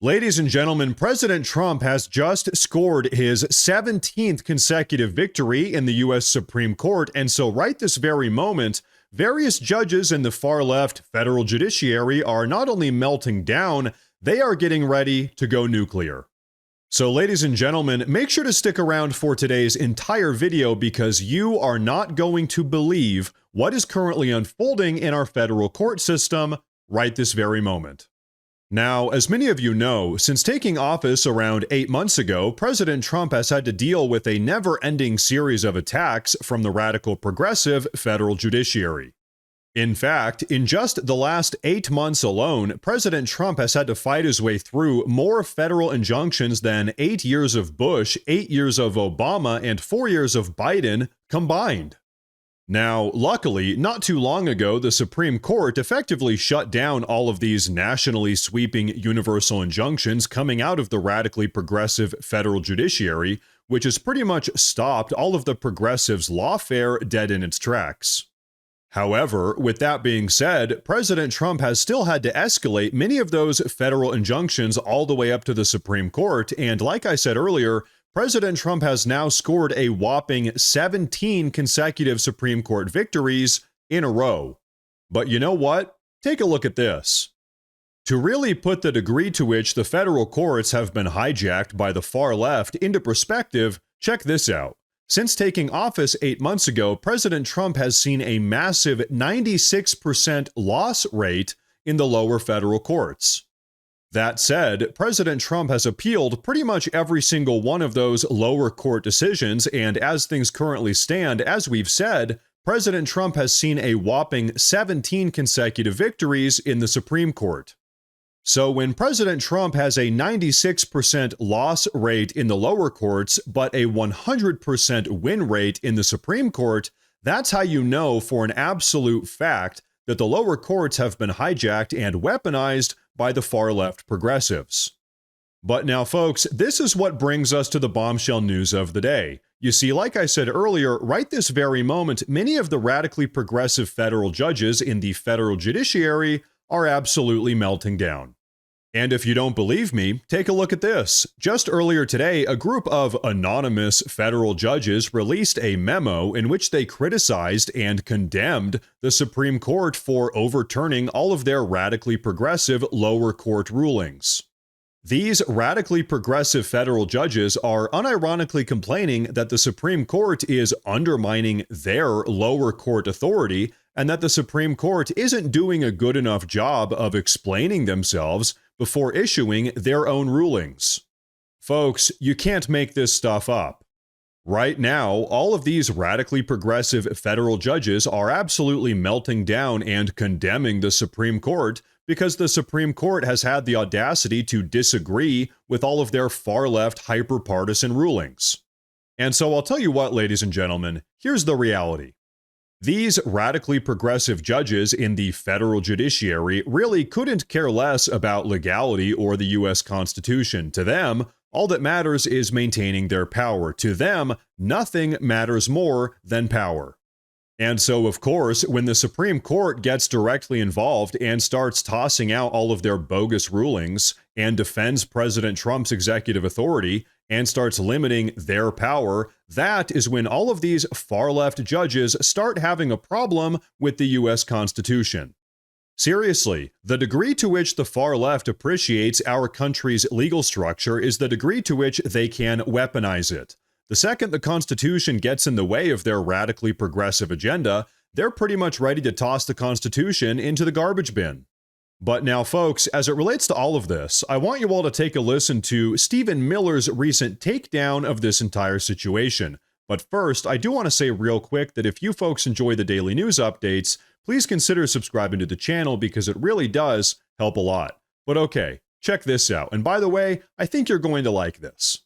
Ladies and gentlemen, President Trump has just scored his 17th consecutive victory in the U.S. Supreme Court, and so right this very moment, various judges in the far-left federal judiciary are not only melting down, they are getting ready to go nuclear. So ladies and gentlemen, make sure to stick around for today's entire video because you are not going to believe what is currently unfolding in our federal court system right this very moment. Now, as many of you know, since taking office around 8 months ago, President Trump has had to deal with a never-ending series of attacks from the radical progressive federal judiciary. In fact, in just the last 8 months alone, President Trump has had to fight his way through more federal injunctions than 8 years of Bush, 8 years of Obama, and 4 years of Biden combined. Now, luckily, not too long ago, the Supreme Court effectively shut down all of these nationally sweeping universal injunctions coming out of the radically progressive federal judiciary, which has pretty much stopped all of the progressives' lawfare dead in its tracks. However, with that being said, President Trump has still had to escalate many of those federal injunctions all the way up to the Supreme Court, and like I said earlier, President Trump has now scored a whopping 17 consecutive Supreme Court victories in a row. But you know what? Take a look at this. To really put the degree to which the federal courts have been hijacked by the far left into perspective, check this out. Since taking office 8 months ago, President Trump has seen a massive 96% loss rate in the lower federal courts. That said, President Trump has appealed pretty much every single one of those lower court decisions, and as things currently stand, as we've said, President Trump has seen a whopping 17 consecutive victories in the Supreme Court. So when President Trump has a 96% loss rate in the lower courts, but a 100% win rate in the Supreme Court, that's how you know for an absolute fact that the lower courts have been hijacked and weaponized by the far-left progressives. But now, folks, this is what brings us to the bombshell news of the day. You see, like I said earlier, right this very moment, many of the radically progressive federal judges in the federal judiciary are absolutely melting down. And if you don't believe me, take a look at this. Just earlier today, a group of anonymous federal judges released a memo in which they criticized and condemned the Supreme Court for overturning all of their radically progressive lower court rulings. These radically progressive federal judges are unironically complaining that the Supreme Court is undermining their lower court authority and that the Supreme Court isn't doing a good enough job of explaining themselves before issuing their own rulings. Folks, you can't make this stuff up. Right now, all of these radically progressive federal judges are absolutely melting down and condemning the Supreme Court because the Supreme Court has had the audacity to disagree with all of their far-left hyper-partisan rulings. And so I'll tell you what, ladies and gentlemen, here's the reality. These radically progressive judges in the federal judiciary really couldn't care less about legality or the U.S. Constitution. To them, all that matters is maintaining their power. To them, nothing matters more than power. And so, of course, when the Supreme Court gets directly involved and starts tossing out all of their bogus rulings and defends President Trump's executive authority and starts limiting their power, that is when all of these far-left judges start having a problem with the U.S. Constitution. Seriously, the degree to which the far left appreciates our country's legal structure is the degree to which they can weaponize it. The second the Constitution gets in the way of their radically progressive agenda, they're pretty much ready to toss the Constitution into the garbage bin. But now, folks, as it relates to all of this, I want you all to take a listen to Stephen Miller's recent takedown of this entire situation. But first, I do want to say real quick that if you folks enjoy the daily news updates, please consider subscribing to the channel because it really does help a lot. But okay, check this out. And by the way, I think you're going to like this.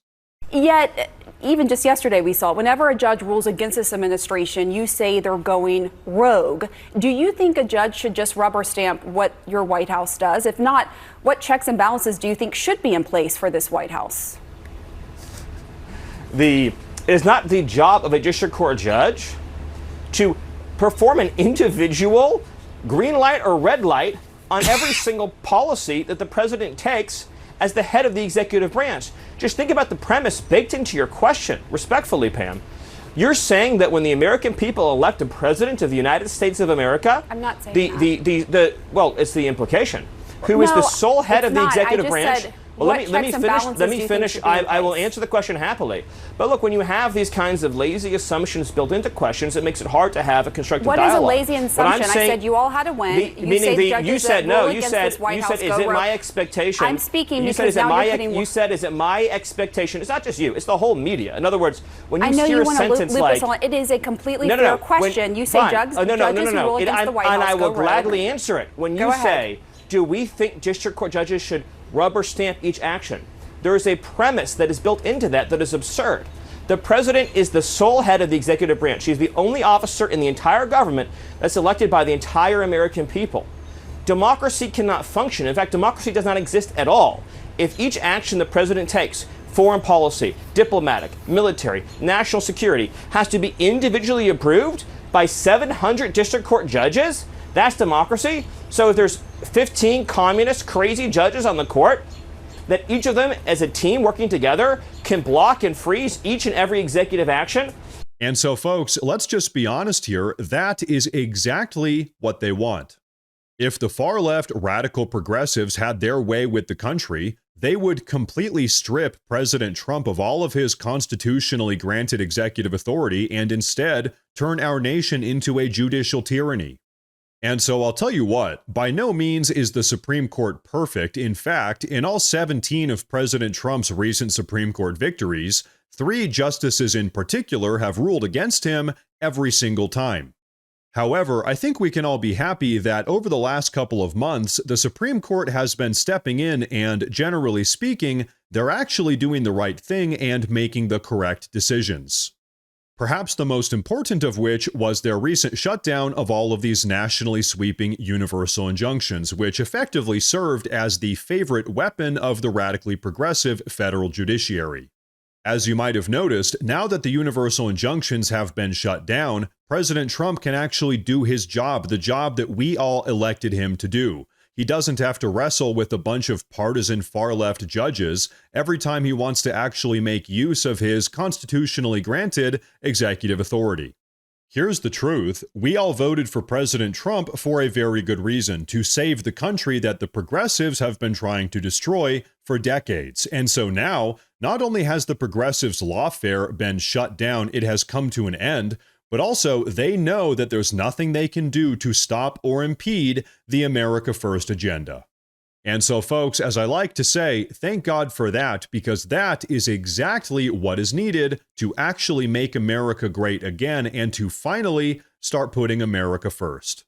Yet, even just yesterday we saw, whenever a judge rules against this administration, you say they're going rogue. Do you think a judge should just rubber stamp what your White House does? If not, what checks and balances do you think should be in place for this White House? It is not the job of a district court judge to perform an individual green light or red light on every single policy that the president takes as the head of the executive branch. Just think about the premise baked into your question, respectfully, Pam. You're saying that when the American people elect a president of the United States of America, I'm not saying well, it's the implication, who is the sole head of the executive branch. Said, well, let me finish. I will answer the question happily. But look, when you have these kinds of lazy assumptions built into questions, it makes it hard to have a constructive dialogue. What is a lazy assumption? I said you all had to win. You said no. You said is it my expectation? I'm speaking you because now you're putting. You said is it my expectation? It's not just you. It's the whole media. In other words, when you I know hear you a want to sentence loop like us on. It is a completely fair question. You say judges who rule against the White House and I will go rogue. gladly answer it. When you say, do we think district court judges should rubber stamp each action? There is a premise that is built into that is absurd. The president is the sole head of the executive branch. He's the only officer in the entire government that's elected by the entire American people. Democracy cannot function. In fact, democracy does not exist at all if each action the president takes, foreign policy, diplomatic, military, national security, has to be individually approved by 700 district court judges. That's democracy. So if there's 15 communist crazy judges on the court, that each of them as a team working together can block and freeze each and every executive action. And so, folks, let's just be honest here. That is exactly what they want. If the far left radical progressives had their way with the country, they would completely strip President Trump of all of his constitutionally granted executive authority and instead turn our nation into a judicial tyranny. And so I'll tell you what, by no means is the Supreme Court perfect. In fact, in all 17 of President Trump's recent Supreme Court victories, 3 justices in particular have ruled against him every single time. However, I think we can all be happy that over the last couple of months, the Supreme Court has been stepping in and, generally speaking, they're actually doing the right thing and making the correct decisions. Perhaps the most important of which was their recent shutdown of all of these nationally sweeping universal injunctions, which effectively served as the favorite weapon of the radically progressive federal judiciary. As you might have noticed, now that the universal injunctions have been shut down, President Trump can actually do his job, the job that we all elected him to do. He doesn't have to wrestle with a bunch of partisan far-left judges every time he wants to actually make use of his constitutionally granted executive authority. Here's the truth. We all voted for President Trump for a very good reason, to save the country that the progressives have been trying to destroy for decades. And so now, not only has the progressives' lawfare been shut down, it has come to an end, but also they know that there's nothing they can do to stop or impede the America First agenda. And so, folks, as I like to say, thank God for that, because that is exactly what is needed to actually make America great again and to finally start putting America first.